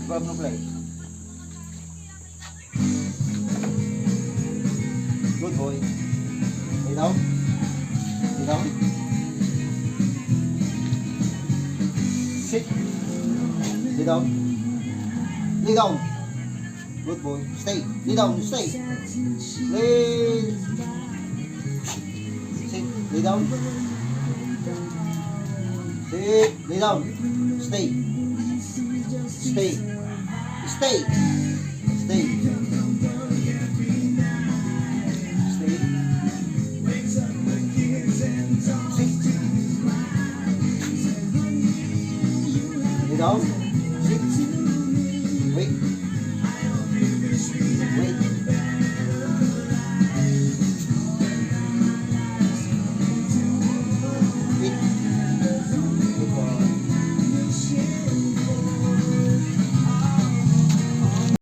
Play. Good boy. Lay down. Lay down. Sit. Lay down. Lay down. Good boy. Stay. Lay down. Stay. Lay. Sit. Lay down. Sit. Lay down. Stay. Stay. Stay. Stay. Stay. Sit. Lay down. Sit. Wait. Wait.